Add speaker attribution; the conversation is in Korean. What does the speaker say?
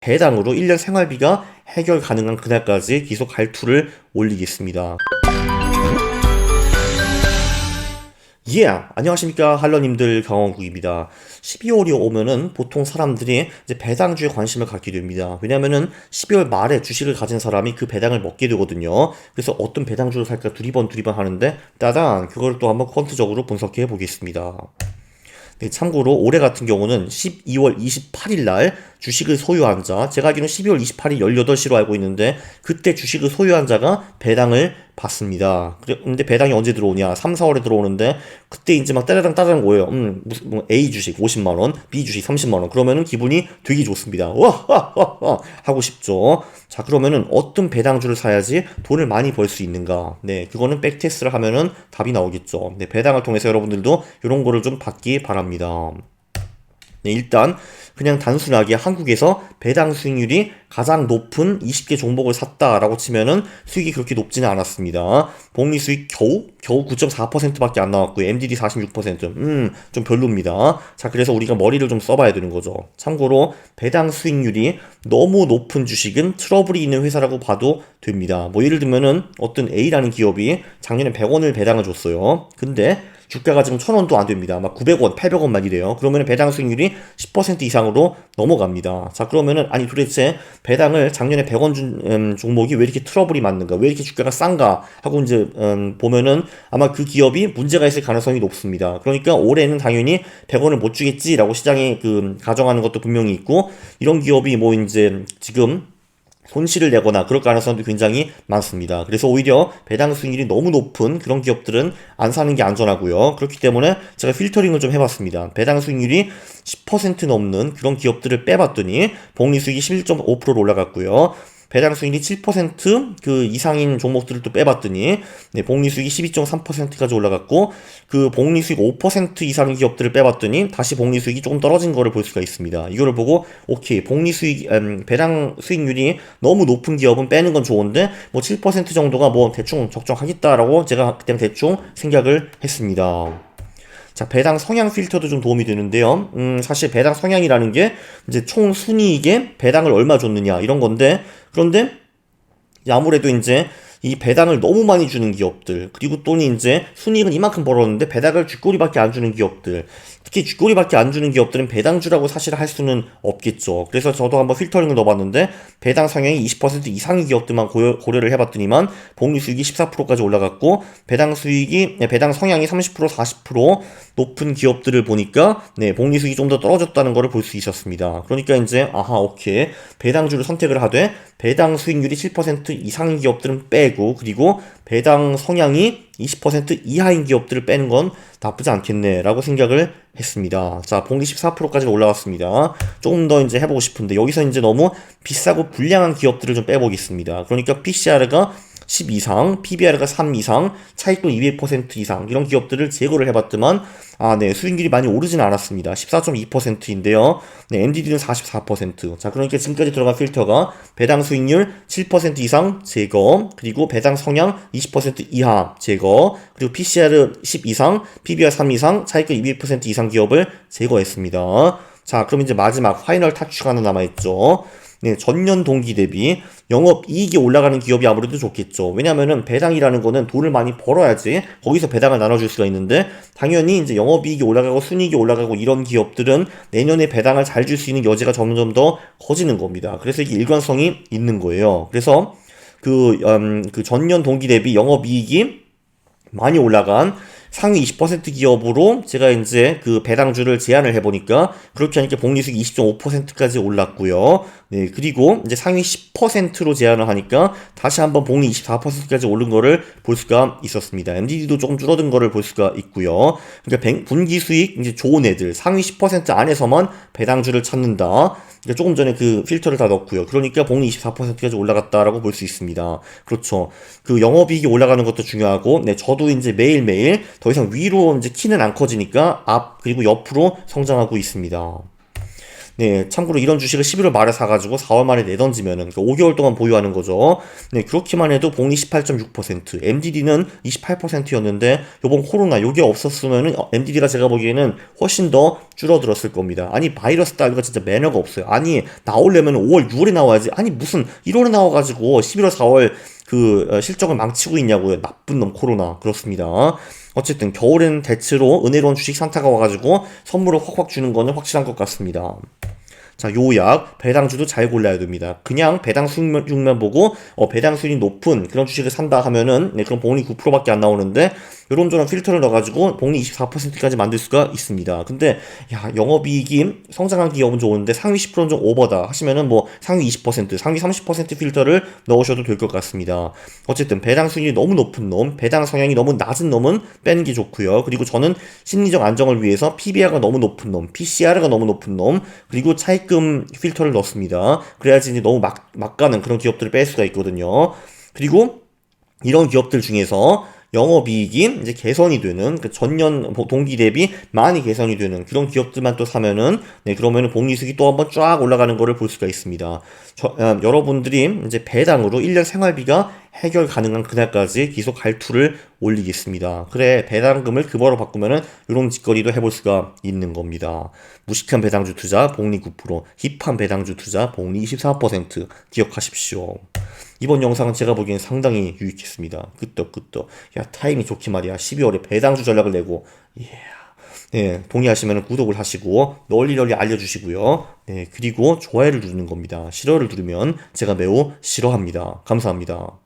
Speaker 1: 배당으로 1년 생활비가 해결 가능한 그날까지 계속 갈투를 올리겠습니다. 안녕하십니까 할러님들, 경원국입니다. 12월이 오면은 보통 사람들이 이제 배당주에 관심을 갖게 됩니다. 왜냐면은 12월 말에 주식을 가진 사람이 그 배당을 먹게 되거든요. 그래서 어떤 배당주를 살까 두리번 하는데 따단 그걸 또 한번 퀀트적으로 분석해 보겠습니다. 네, 참고로 올해 같은 경우는 12월 28일 날 주식을 소유한 자, 제가 알기로는 12월 28일 18시로 알고 있는데 그때 주식을 소유한 자가 배당을 받습니다. 근데 배당이 언제 들어오냐? 3, 4월에 들어오는데 그때 이제 막 따라당 오예요. 무슨 뭐 A 주식 50만원, B 주식 30만원. 그러면은 기분이 되게 좋습니다. 와 하고 싶죠. 자, 그러면은 어떤 배당주를 사야지 돈을 많이 벌 수 있는가? 네, 그거는 백테스트를 하면은 답이 나오겠죠. 네, 배당을 통해서 여러분들도 이런 거를 좀 받기 바랍니다. 네, 일단 그냥 단순하게 한국에서 배당 수익률이 가장 높은 20개 종목을 샀다라고 치면은 수익이 그렇게 높지는 않았습니다. 복리 수익 겨우 9.4%밖에 안 나왔고요. MDD 46%. 좀 별로입니다. 자, 그래서 우리가 머리를 좀 써봐야 되는 거죠. 참고로 배당 수익률이 너무 높은 주식은 트러블이 있는 회사라고 봐도 됩니다. 뭐 예를 들면은 어떤 A라는 기업이 작년에 100원을 배당을 줬어요. 근데 주가가 지금 1000원도 안 됩니다. 막 900원, 800원만 이래요. 그러면 배당 수익률이 10% 이상으로 넘어갑니다. 자, 그러면은 아니 도대체 배당을 작년에 100원 준 종목이 왜 이렇게 트러블이 많는가? 왜 이렇게 주가가 싼가? 하고 이제 보면은 아마 그 기업이 문제가 있을 가능성이 높습니다. 그러니까 올해는 당연히 100원을 못 주겠지라고 시장이 가정하는 것도 분명히 있고, 이런 기업이 뭐 이제 지금 손실을 내거나 그럴 가능성도 굉장히 많습니다. 그래서 오히려 배당 수익률이 너무 높은 그런 기업들은 안 사는 게 안전하고요. 그렇기 때문에 제가 필터링을 좀 해봤습니다. 배당 수익률이 10% 넘는 그런 기업들을 빼봤더니 복리 수익이 11.5%로 올라갔고요. 배당 수익이 7% 이상인 종목들을 또 빼봤더니 네, 복리 수익이 12.3%까지 올라갔고, 그 복리 수익 5% 이상의 기업들을 빼봤더니 다시 복리 수익이 조금 떨어진 거를 볼 수가 있습니다. 이거를 보고 오케이, 복리 수익 배당 수익률이 너무 높은 기업은 빼는 건 좋은데 뭐 7% 정도가 뭐 대충 적정하겠다라고 제가 그때 대충 생각을 했습니다. 자, 배당 성향 필터도 좀 도움이 되는데요. 사실 배당 성향이라는 게 이제 총 순이익에 배당을 얼마 줬느냐 이런 건데, 그런데 아무래도 이제 이 배당을 너무 많이 주는 기업들, 그리고 또는 이제 순이익은 이만큼 벌었는데 배당을 쥐꼬리밖에 안 주는 기업들, 특히 쥐꼬리밖에 안 주는 기업들은 배당주라고 사실 할 수는 없겠죠. 그래서 저도 한번 필터링을 넣어봤는데 배당 성향이 20% 이상의 기업들만 고려를 해봤더니만 복리 수익이 14%까지 올라갔고, 배당 성향이 30% 40% 높은 기업들을 보니까 네, 복리 수익이 좀 더 떨어졌다는 것을 볼 수 있었습니다. 그러니까 이제 오케이, 배당주를 선택을 하되 배당 수익률이 7% 이상인 기업들은 빼고, 그리고 배당 성향이 20% 이하인 기업들을 빼는 건 나쁘지 않겠네 라고 생각을 했습니다. 자, 복리 14%까지 올라왔습니다. 조금 더 이제 해보고 싶은데 여기서 이제 너무 비싸고 불량한 기업들을 좀 빼보겠습니다. 그러니까 PCR가 10 이상, PBR가 3 이상, 차익도 200% 이상 이런 기업들을 제거를 해봤더만 네, 수익률이 많이 오르진 않았습니다. 14.2%인데요. 네, MDD는 44%. 자, 그러니까 지금까지 들어간 필터가 배당 수익률 7% 이상 제거, 그리고 배당 성향 20% 이하 제거, 그리고 PCR 10 이상, PBR 3 이상, 차익도 200% 이상 기업을 제거했습니다. 자, 그럼 이제 마지막 파이널 타추가 하나 남아있죠. 네, 전년 동기 대비 영업이익이 올라가는 기업이 아무래도 좋겠죠. 왜냐면은 배당이라는 거는 돈을 많이 벌어야지 거기서 배당을 나눠줄 수가 있는데, 당연히 이제 영업이익이 올라가고 순이익이 올라가고 이런 기업들은 내년에 배당을 잘 줄 수 있는 여지가 점점 더 커지는 겁니다. 그래서 이게 일관성이 있는 거예요. 그래서 그 전년 동기 대비 영업이익이 많이 올라간 상위 20% 기업으로 제가 이제 그 배당주를 제안을 해보니까 그렇게 하니까 복리수익이 20.5%까지 올랐고요. 네, 그리고 이제 상위 10%로 제안을 하니까 다시 한번 복리 24%까지 오른 거를 볼 수가 있었습니다. MDD도 조금 줄어든 거를 볼 수가 있고요. 그러니까 분기 수익 이제 좋은 애들 상위 10% 안에서만 배당주를 찾는다. 그러니까 조금 전에 그 필터를 다 넣었고요. 그러니까 복리 24%까지 올라갔다라고 볼 수 있습니다. 그렇죠. 그 영업이익이 올라가는 것도 중요하고, 네, 저도 이제 매일매일 더 이상 위로 이제 키는 안 커지니까 앞 그리고 옆으로 성장하고 있습니다. 네, 참고로 이런 주식을 11월 말에 사가지고 4월 말에 내던지면은, 그러니까 5개월 동안 보유하는 거죠. 네, 그렇게만 해도 복리 18.6%, MDD는 28%였는데, 요번 코로나, 요게 없었으면은, MDD가 제가 보기에는 훨씬 더 줄어들었을 겁니다. 아니, 바이러스 따위가 진짜 매너가 없어요. 아니, 나오려면 5월, 6월에 나와야지. 아니, 무슨 1월에 나와가지고 11월, 4월 실적을 망치고 있냐고요. 나쁜 놈 코로나. 그렇습니다. 어쨌든 겨울엔 대체로 은혜로운 주식 산타가 와가지고 선물을 확확 주는 거는 확실한 것 같습니다. 자, 요약 배당주도 잘 골라야 됩니다. 그냥 배당 수익률만 보고 배당 수익이 높은 그런 주식을 산다 하면은 네, 그럼 복리 9%밖에 안 나오는데 요런저런 필터를 넣어가지고 복리 24%까지 만들 수가 있습니다. 근데 야, 영업이익이 성장한 기업은 좋은데 상위 10%는 좀 오버다 하시면은 뭐 상위 20%, 상위 30% 필터를 넣으셔도 될 것 같습니다. 어쨌든 배당 수익이 너무 높은 놈, 배당 성향이 너무 낮은 놈은 빼는 게 좋고요. 그리고 저는 심리적 안정을 위해서 PBR가 너무 높은 놈, PCR가 너무 높은 놈, 그리고 차입금 필터를 넣습니다. 그래야지 이제 너무 막 가는 그런 기업들을 뺄 수가 있거든요. 그리고 이런 기업들 중에서 영업이익이 이제 개선이 되는 그 전년 동기 대비 많이 개선이 되는 그런 기업들만 또 사면은 네 그러면은 복리수익이 또 한번 쫙 올라가는 거를 볼 수가 있습니다. 여러분들이 이제 배당으로 1년 생활비가 해결 가능한 그날까지 계속 갈투를 올리겠습니다. 그래 배당금을 급여로 바꾸면은 이런 짓거리도 해볼 수가 있는 겁니다. 무식한 배당주 투자 복리 9%, 힙한 배당주 투자 복리 24% 기억하십시오. 이번 영상은 제가 보기엔 상당히 유익했습니다. 끄떡끄떡. 야, 타이밍 좋게 말이야. 12월에 배당주 전략을 내고. 네, 동의하시면 구독을 하시고 널리 알려주시고요. 네, 그리고 좋아요를 누르는 겁니다. 싫어요를 누르면 제가 매우 싫어합니다. 감사합니다.